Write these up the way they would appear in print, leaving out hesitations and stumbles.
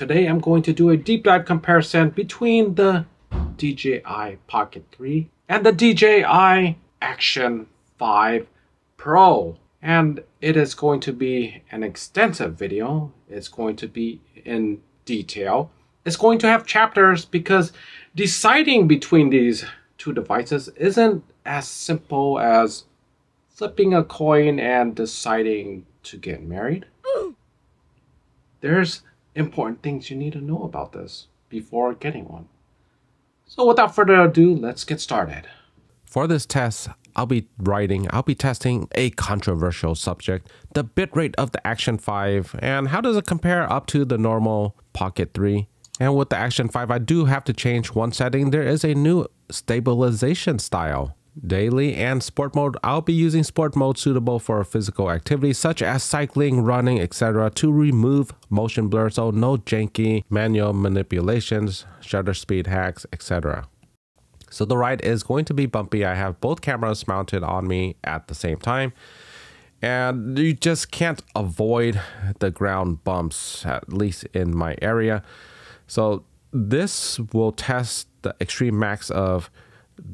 Today I'm going to do a deep dive comparison between the DJI Pocket 3 and the DJI Action 5 Pro. And it is going to be an extensive video. It's going to be in detail. It's going to have chapters because deciding between these two devices isn't as simple as flipping a coin and deciding to get married. There's important things you need to know about this before getting one. So without further ado, let's get started. For this test, I'll be testing a controversial subject, the bitrate of the Action 5, and how does it compare up to the normal Pocket 3. And with the Action 5, I do have to change one setting. There is a new stabilization style. Daily and sport mode, I'll be using sport mode suitable for physical activities such as cycling, running, etc. to remove motion blur, so no janky manual manipulations, shutter speed hacks, etc. So the ride is going to be bumpy. I have both cameras mounted on me at the same time, and you just can't avoid the ground bumps, at least in my area. So this will test the extreme max of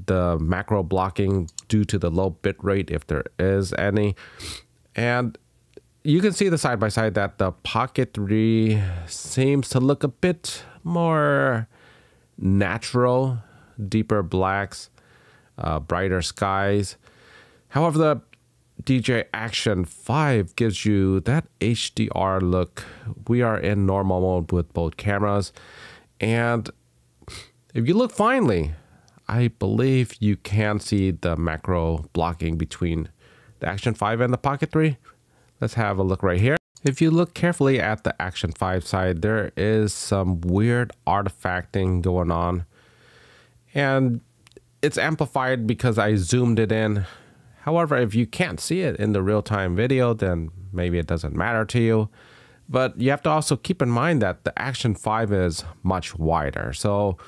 the macro blocking due to the low bit rate, if there is any. And you can see the side by side that the Pocket 3 seems to look a bit more natural, deeper blacks, brighter skies. However, the DJI Action 5 gives you that HDR look. We are in normal mode with both cameras, and if you look finely, I believe you can see the macro blocking between the Action 5 and the Pocket 3. Let's have a look right here. If you look carefully at the Action 5 side, there is some weird artifacting going on. And it's amplified because I zoomed it in. However, if you can't see it in the real-time video, then maybe it doesn't matter to you. But you have to also keep in mind that the Action 5 is much wider. So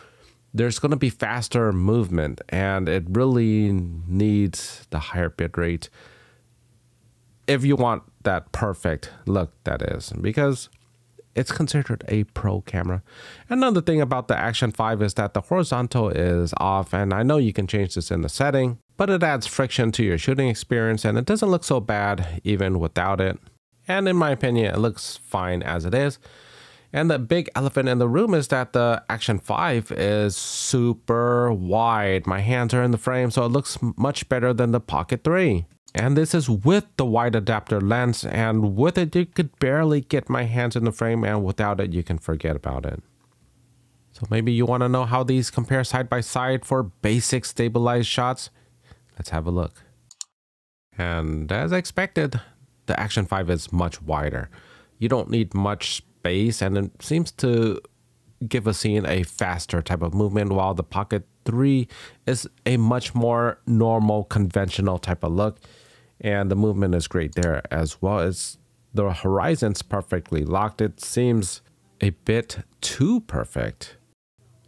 there's going to be faster movement, and it really needs the higher bitrate if you want that perfect look, that is, because it's considered a pro camera. Another thing about the Action 5 is that the horizontal is off, and I know you can change this in the setting, but it adds friction to your shooting experience, and it doesn't look so bad even without it. And in my opinion, it looks fine as it is. And the big elephant in the room is that the Action 5 is super wide. My hands are in the frame, so it looks much better than the Pocket 3. And this is with the wide adapter lens, and with it you could barely get my hands in the frame, and without it you can forget about it. So maybe you want to know how these compare side by side for basic stabilized shots? Let's have a look. And as expected, the Action 5 is much wider. You don't need much space, and it seems to give a scene a faster type of movement, while the Pocket 3 is a much more normal, conventional type of look, and the movement is great there as well. As the horizon's perfectly locked. It seems a bit too perfect.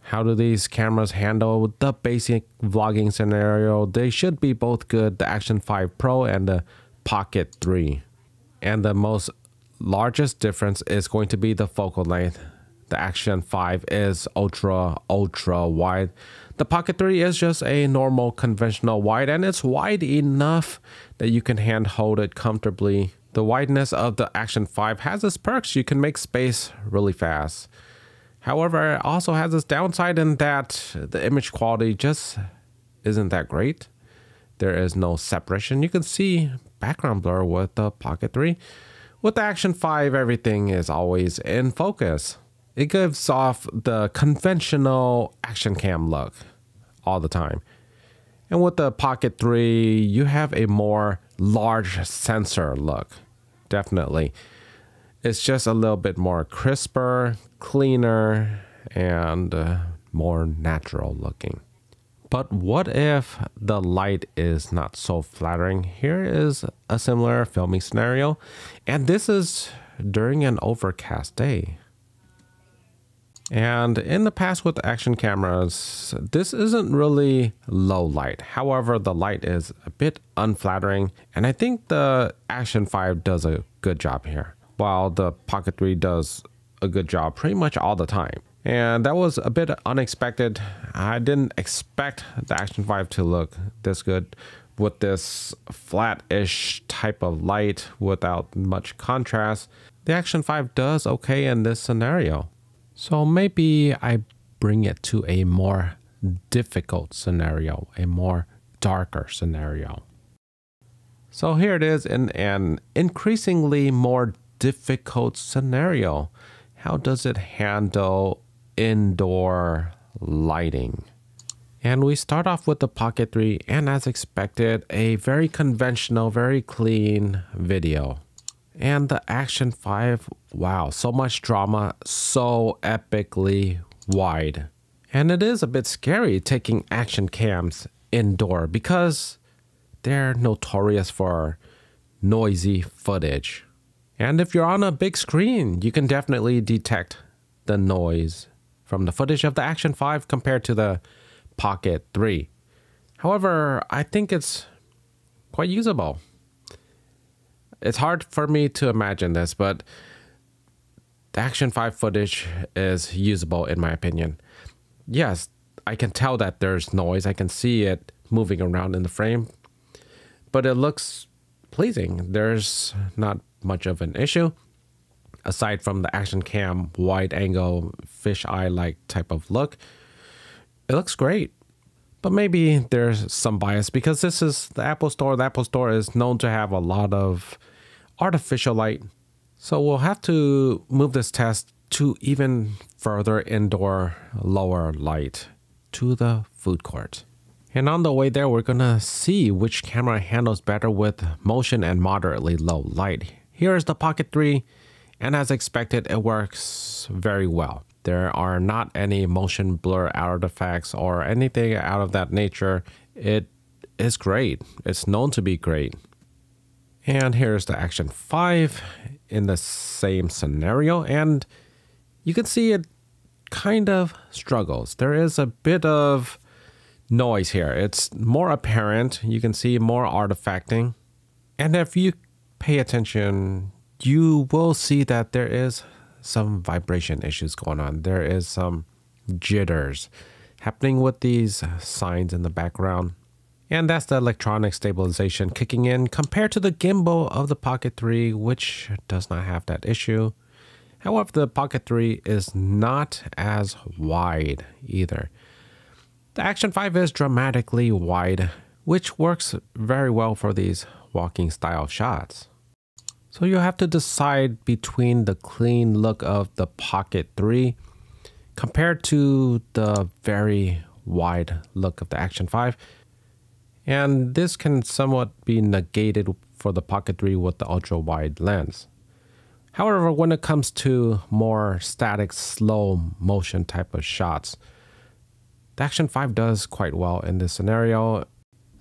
How do these cameras handle the basic vlogging scenario? They should be both good, the Action 5 Pro and the Pocket 3. And the most largest difference is going to be the focal length. The Action 5 is ultra wide. The Pocket 3 is just a normal conventional wide, and it's wide enough that you can hand hold it comfortably. The wideness of the Action 5 has its perks. You can make space really fast. However, it also has its downside in that the image quality just isn't that great. There is no separation. You can see background blur with the Pocket 3. With the Action 5, everything is always in focus. It gives off the conventional action cam look all the time. And with the Pocket 3, you have a more large sensor look. Definitely. It's just a little bit more crisper, cleaner, and more natural looking. But what if the light is not so flattering? Here is a similar filming scenario, and this is during an overcast day. And in the past with action cameras, this isn't really low light. However, the light is a bit unflattering, and I think the Action 5 does a good job here, while the Pocket 3 does a good job pretty much all the time. And that was a bit unexpected. I didn't expect the Action 5 to look this good with this flat-ish type of light without much contrast. The Action 5 does okay in this scenario. So maybe I bring it to a more difficult scenario, a more darker scenario. So here it is in an increasingly more difficult scenario. How does it handle indoor lighting? And we start off with the Pocket 3, and as expected, a very conventional, very clean video. And the Action 5, wow, so much drama, so epically wide. And it is a bit scary taking action cams indoor because they're notorious for noisy footage. And if you're on a big screen, you can definitely detect the noise from the footage of the Action 5 compared to the Pocket 3. However, I think it's quite usable. It's hard for me to imagine this, but the Action 5 footage is usable in my opinion. Yes, I can tell that there's noise. I can see it moving around in the frame, but it looks pleasing. There's not much of an issue aside from the action cam wide angle fisheye like type of look. It looks great, but maybe there's some bias because this is the Apple Store. The Apple Store is known to have a lot of artificial light. So we'll have to move this test to even further indoor lower light to the food court. And on the way there, we're gonna see which camera handles better with motion and moderately low light. Here is the Pocket 3, and as expected, it works very well. There are not any motion blur artifacts or anything out of that nature. It is great. It's known to be great. And here's the Action 5 in the same scenario, and you can see it kind of struggles. There is a bit of noise here. It's more apparent. You can see more artifacting. And if you pay attention, you will see that there is some vibration issues going on. There is some jitters happening with these signs in the background. And that's the electronic stabilization kicking in compared to the gimbal of the Pocket 3, which does not have that issue. However, the Pocket 3 is not as wide either. The Action 5 is dramatically wide, which works very well for these walking style shots. So you have to decide between the clean look of the Pocket 3 compared to the very wide look of the Action 5. And this can somewhat be negated for the Pocket 3 with the ultra wide lens. However, when it comes to more static, slow motion type of shots, the Action 5 does quite well in this scenario.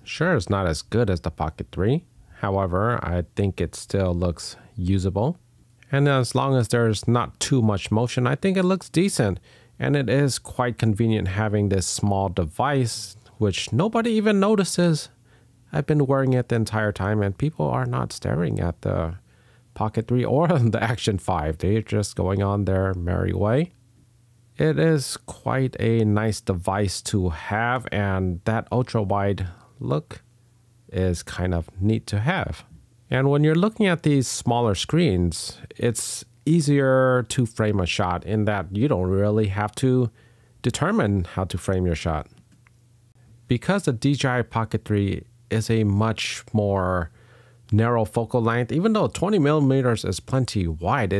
Sure, it's not as good as the Pocket 3. However, I think it still looks usable. And as long as there's not too much motion, I think it looks decent. And it is quite convenient having this small device, which nobody even notices. I've been wearing it the entire time and people are not staring at the Pocket 3 or the Action 5. They're just going on their merry way. It is quite a nice device to have, and that ultra wide look is kind of neat to have. And when you're looking at these smaller screens, it's easier to frame a shot in that you don't really have to determine how to frame your shot. Because the DJI Pocket 3 is a much more narrow focal length, even though 20 millimeters is plenty wide,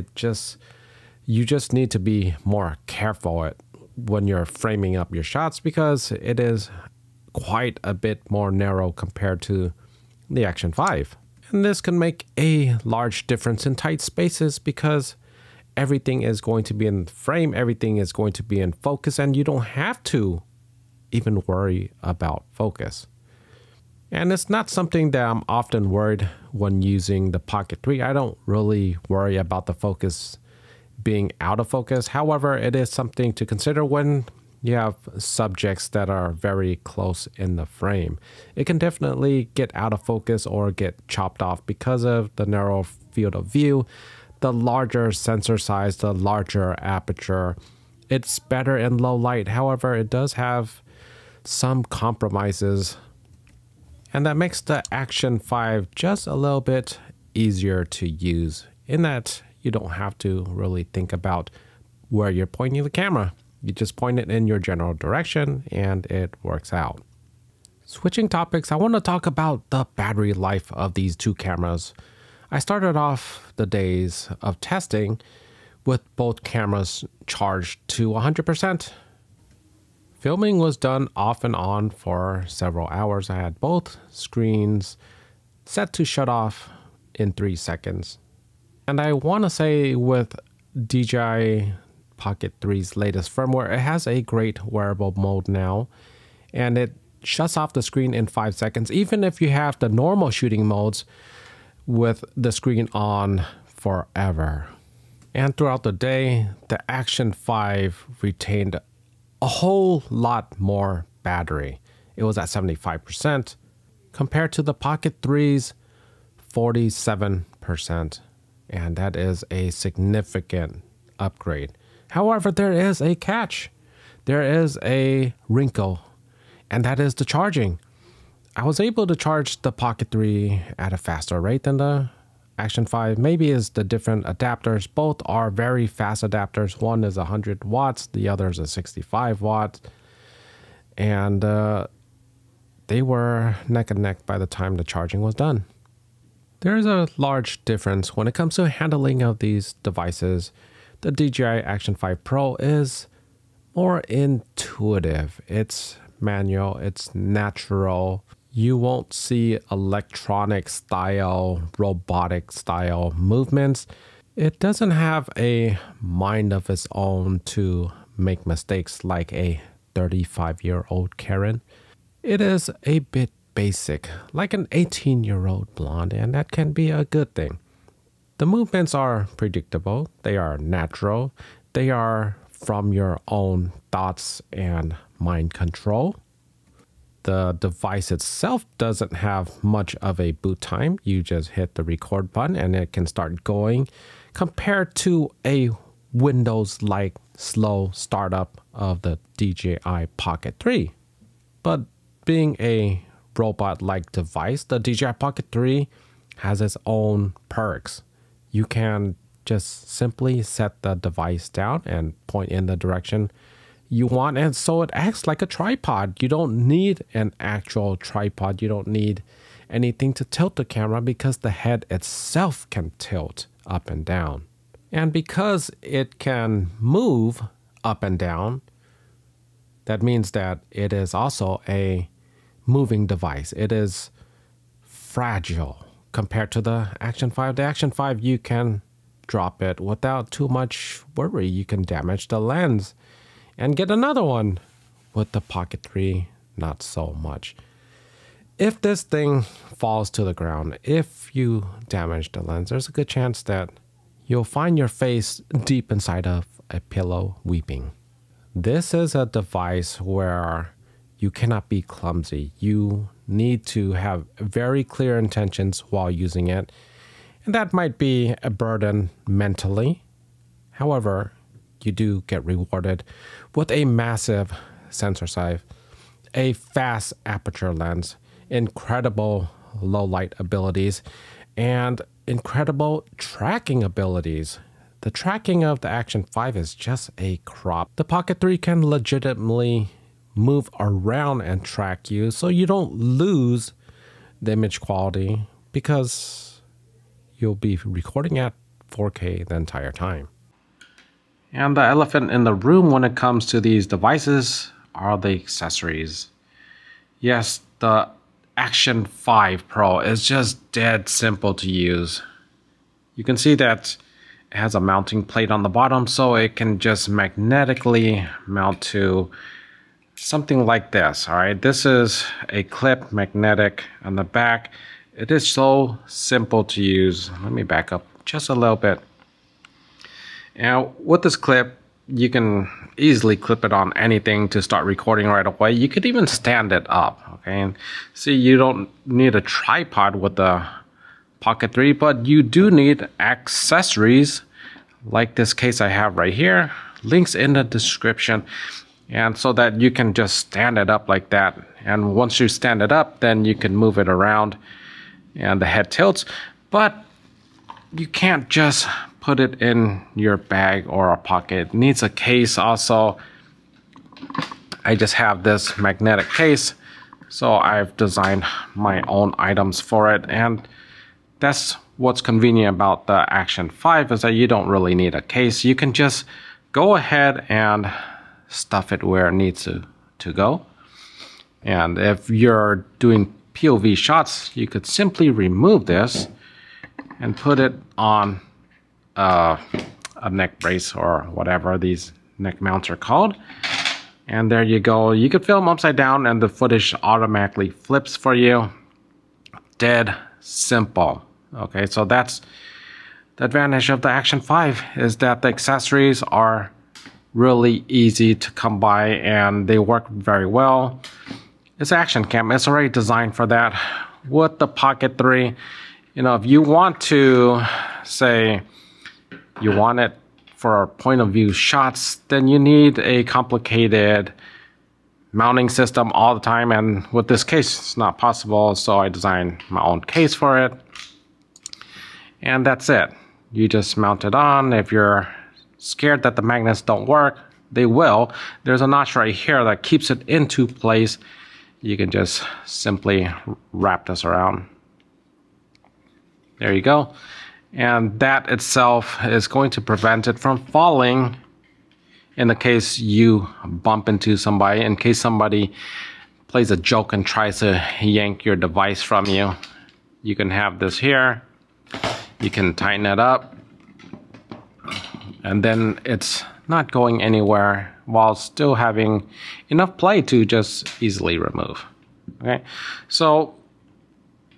you just need to be more careful when you're framing up your shots because it is quite a bit more narrow compared to the Action 5. And this can make a large difference in tight spaces because everything is going to be in frame, everything is going to be in focus, and you don't have to even worry about focus. And it's not something that I'm often worried when using the Pocket 3. I don't really worry about the focus being out of focus. However, it is something to consider when you have subjects that are very close in the frame. It can definitely get out of focus or get chopped off because of the narrow field of view. the larger sensor size, the larger aperture. It's better in low light. However, it does have some compromises. And that makes the Action 5 just a little bit easier to use in that you don't have to really think about where you're pointing the camera. You just point it in your general direction and it works out. Switching topics, I want to talk about the battery life of these two cameras. I started off the days of testing with both cameras charged to 100%. Filming was done off and on for several hours. I had both screens set to shut off in 3 seconds. And I want to say with DJI Pocket 3's latest firmware, it has a great wearable mode now, and it shuts off the screen in 5 seconds, even if you have the normal shooting modes with the screen on forever. And throughout the day, the Action 5 retained a whole lot more battery. It was at 75% compared to the Pocket 3's 47%. And that is a significant upgrade. However, there is a catch. There is a wrinkle, and that is the charging. I was able to charge the Pocket 3 at a faster rate than the Action 5. Maybe it's the different adapters. Both are very fast adapters. One is 100 watts, the other is a 65 watts. And they were neck and neck by the time the charging was done. There is a large difference when it comes to handling of these devices. The DJI Action 5 Pro is more intuitive. It's manual, it's natural. You won't see electronic style, robotic style movements. It doesn't have a mind of its own to make mistakes like a 35-year-old Karen. It is a bit basic, like an 18-year-old blonde, and that can be a good thing. The movements are predictable, they are natural, they are from your own thoughts and mind control. The device itself doesn't have much of a boot time. You just hit the record button and it can start going, compared to a Windows-like slow startup of the DJI Pocket 3. But being a robot-like device, the DJI Pocket 3 has its own perks. You can just simply set the device down and point in the direction you want, and so it acts like a tripod. You don't need an actual tripod. You don't need anything to tilt the camera because the head itself can tilt up and down. And because it can move up and down, that means that it is also a moving device. It is fragile compared to the Action 5. The Action 5, you can drop it without too much worry. You can damage the lens and get another one. With the Pocket 3, not so much. If this thing falls to the ground, if you damage the lens, there's a good chance that you'll find your face deep inside of a pillow weeping. This is a device where you cannot be clumsy. You need to have very clear intentions while using it. And that might be a burden mentally. However, you do get rewarded with a massive sensor size, a fast aperture lens, incredible low light abilities, and incredible tracking abilities. The tracking of the Action 5 is just a crop. The Pocket 3 can legitimately move around and track you so you don't lose the image quality because you'll be recording at 4K the entire time. And the elephant in the room when it comes to these devices are the accessories. Yes, the Action 5 Pro is just dead simple to use. You can see that it has a mounting plate on the bottom, so it can just magnetically mount to something like this. All right, this is a clip magnetic on the back. It is so simple to use. Let me back up just a little bit. Now, with this clip, you can easily clip it on anything to start recording right away. You could even stand it up, okay? And see, you don't need a tripod with the Pocket 3, but you do need accessories like this case I have right here. Links in the description. And so that you can just stand it up like that. And once you stand it up, then you can move it around and the head tilts. But you can't just put it in your bag or a pocket. It needs a case also. I just have this magnetic case. So I've designed my own items for it. And that's what's convenient about the Action 5 is that you don't really need a case. You can just go ahead and stuff it where it needs to go. And if you're doing POV shots, you could simply remove this and put it on a neck brace or whatever these neck mounts are called. And there you go. You could film upside down and the footage automatically flips for you. Dead simple. Okay, so that's the advantage of the Action 5 is that the accessories are really easy to come by and they work very well. It's action cam. It's already designed for that. With the Pocket 3, you know, if you want to say you want it for point of view shots, then you need a complicated mounting system all the time. And with this case, it's not possible. So I designed my own case for it. And that's it. You just mount it on. If you're scared that the magnets don't work, they will. There's a notch right here that keeps it into place. You can just simply wrap this around. There you go. And that itself is going to prevent it from falling in the case you bump into somebody, in case somebody plays a joke and tries to yank your device from you. You can have this here. You can tighten it up. And then it's not going anywhere while still having enough play to just easily remove. Okay, so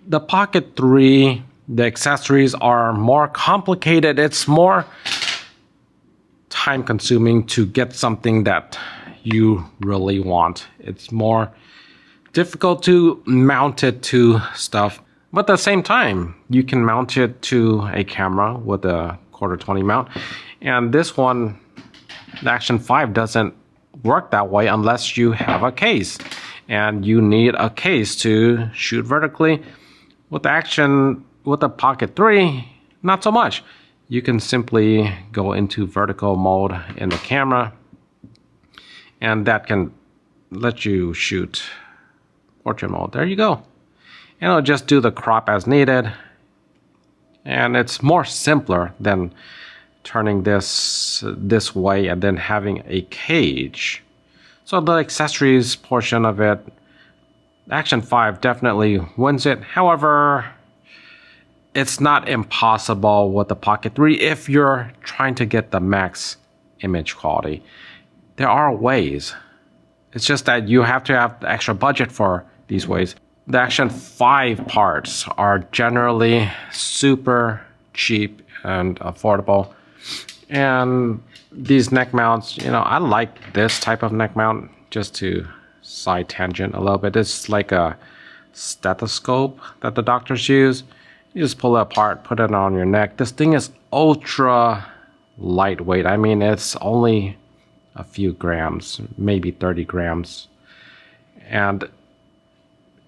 the Pocket 3, the accessories are more complicated. It's more time consuming to get something that you really want. It's more difficult to mount it to stuff. But at the same time, you can mount it to a camera with a 1/4-20 mount. And this one, the Action 5, doesn't work that way unless you have a case. And you need a case to shoot vertically. With the Pocket 3, not so much. You can simply go into vertical mode in the camera. And that can let you shoot portrait mode. There you go. And it'll just do the crop as needed. And it's more simpler than turning this way and then having a cage. So the accessories portion of it, Action 5 definitely wins it. However, it's not impossible with the Pocket 3 if you're trying to get the max image quality. There are ways. It's just that you have to have the extra budget for these ways. The Action 5 parts are generally super cheap and affordable. And these neck mounts, you know, I like this type of neck mount. Just to side tangent a little bit, it's like a stethoscope that the doctors use. You just pull it apart, put it on your neck. This thing is ultra lightweight. I mean, it's only a few grams, maybe 30 grams. And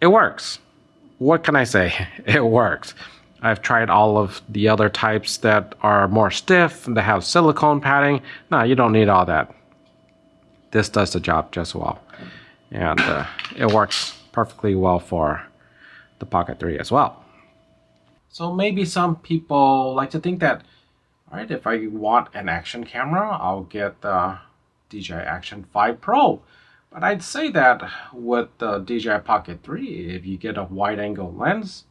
it works. What can I say? It works. I've tried all of the other types that are more stiff, that have silicone padding. No, you don't need all that. This does the job just well. And it works perfectly well for the Pocket 3 as well. So maybe some people like to think that, all right, if I want an action camera, I'll get the DJI Action 5 Pro. But I'd say that with the DJI Pocket 3, if you get a wide angle lens,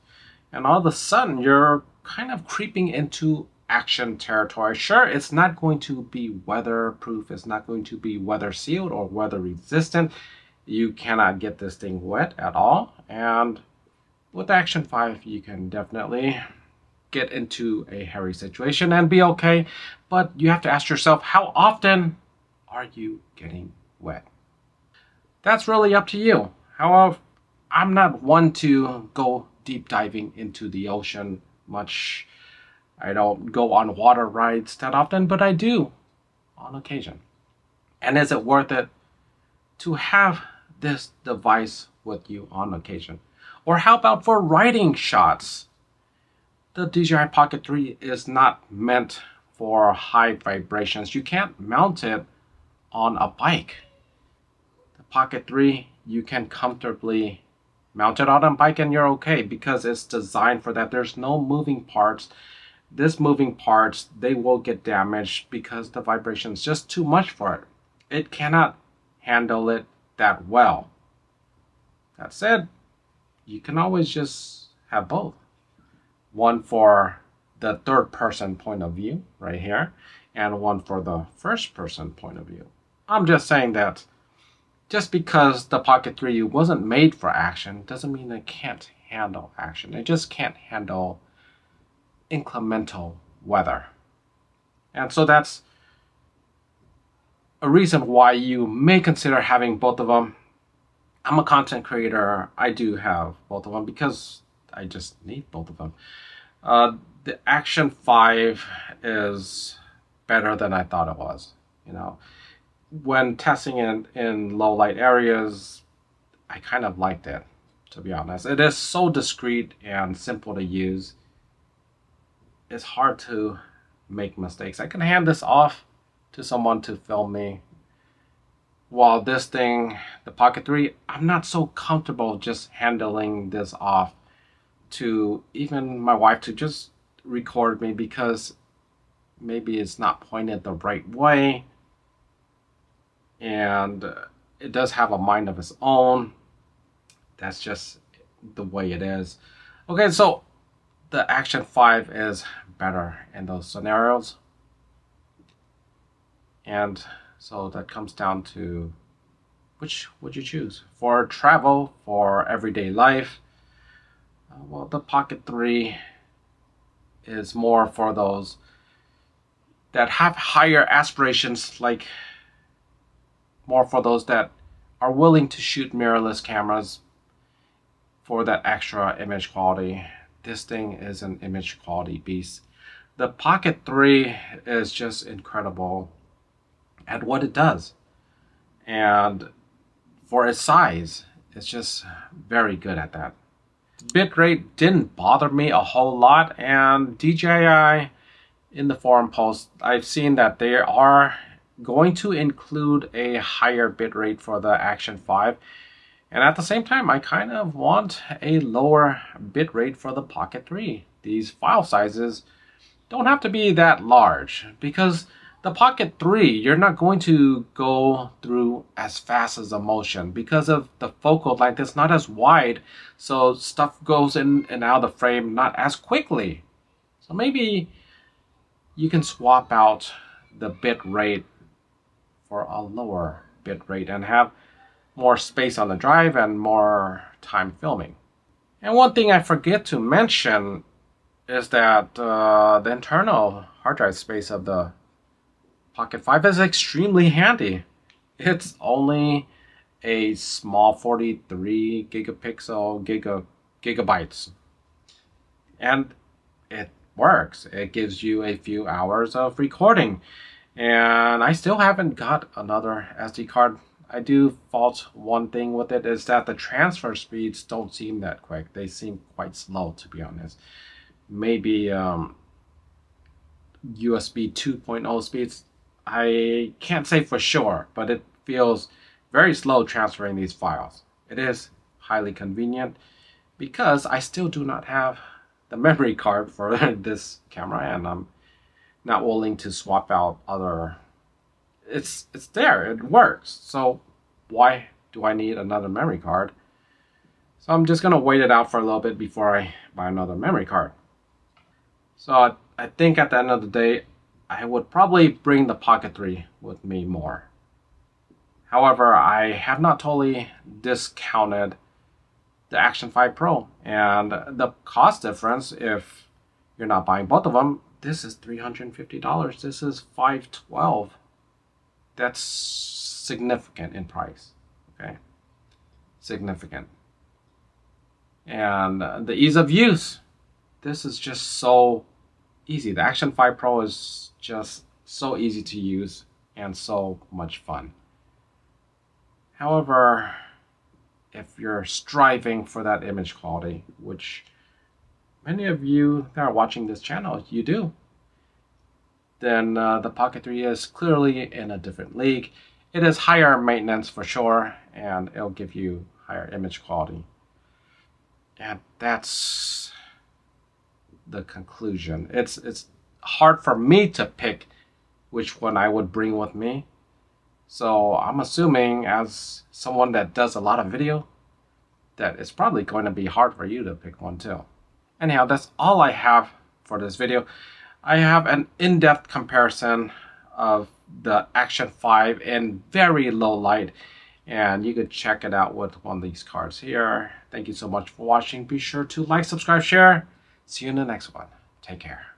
and all of a sudden you're kind of creeping into action territory. Sure, it's not going to be weatherproof, it's not going to be weather sealed or weather resistant. You cannot get this thing wet at all. And with Action 5, you can definitely get into a hairy situation and be okay. But you have to ask yourself, how often are you getting wet? That's really up to you. However, I'm not one to go deep diving into the ocean much. I don't go on water rides that often, but I do on occasion. And is it worth it to have this device with you on occasion? Or how about for riding shots? The DJI Pocket 3 is not meant for high vibrations. You can't mount it on a bike. The Pocket 3, you can comfortably mount it on a bike and you're okay because it's designed for that. There's no moving parts. This moving parts, they will get damaged because the vibration is just too much for it. It cannot handle it that well. That said, you can always just have both. One for the third person point of view right here, and one for the first person point of view. I'm just saying that just because the Pocket 3 wasn't made for action doesn't mean it can't handle action. It just can't handle inclemental weather. And so that's a reason why you may consider having both of them. I'm a content creator. I do have both of them because I just need both of them. The Action 5 is better than I thought it was. You know, when testing it in low light areas, I kind of liked it, to be honest. It is so discreet and simple to use. It's hard to make mistakes. I can hand this off to someone to film me. While this thing, the Pocket 3, I'm not so comfortable just handling this off to even my wife to just record me because maybe it's not pointed the right way. And it does have a mind of its own. That's just the way it is. Okay, so the Action 5 is better in those scenarios. And so that comes down to which would you choose? For travel, for everyday life? Well, the Pocket 3 is more for those that have higher aspirations, like more for those that are willing to shoot mirrorless cameras for that extra image quality. This thing is an image quality beast. The Pocket 3 is just incredible at what it does. And for its size, it's just very good at that. Bitrate didn't bother me a whole lot, and DJI in the forum post, I've seen that they are going to include a higher bitrate for the Action 5. And at the same time, I kind of want a lower bitrate for the Pocket 3. These file sizes don't have to be that large because the Pocket 3, you're not going to go through as fast as the motion because of the focal length. It's not as wide, so stuff goes in and out of the frame not as quickly. So maybe you can swap out the bit rate for a lower bit rate and have more space on the drive and more time filming. And one thing I forget to mention is that the internal hard drive space of the Pocket 5 is extremely handy. It's only a small 43 gigabytes. And it works. It gives you a few hours of recording. And I still haven't got another SD card. I do fault one thing with it is that the transfer speeds don't seem that quick. They seem quite slow, to be honest. Maybe USB 2.0 speeds. I can't say for sure, but it feels very slow transferring these files. It is highly convenient because I still do not have the memory card for this camera, and I'm not willing to swap out other. It's there, it works. So why do I need another memory card? So I'm just gonna wait it out for a little bit before I buy another memory card. So I think at the end of the day, I would probably bring the Pocket 3 with me more. However, I have not totally discounted the Action 5 Pro, and the cost difference, if you're not buying both of them, this is $350. This is $512. That's significant in price. Okay, significant. And the ease of use, this is just so easy. The Action 5 Pro is just so easy to use and so much fun. However, if you're striving for that image quality, which many of you that are watching this channel, you do, then the Pocket 3 is clearly in a different league. It is higher maintenance for sure, and it'll give you higher image quality. And that's the conclusion. It's hard for me to pick which one I would bring with me. So I'm assuming, as someone that does a lot of video, that it's probably going to be hard for you to pick one too. Anyhow, that's all I have for this video. I have an in-depth comparison of the Action 5 in very low light, and you could check it out with one of these cards here. Thank you so much for watching. Be sure to like, subscribe, share. See you in the next one. Take care.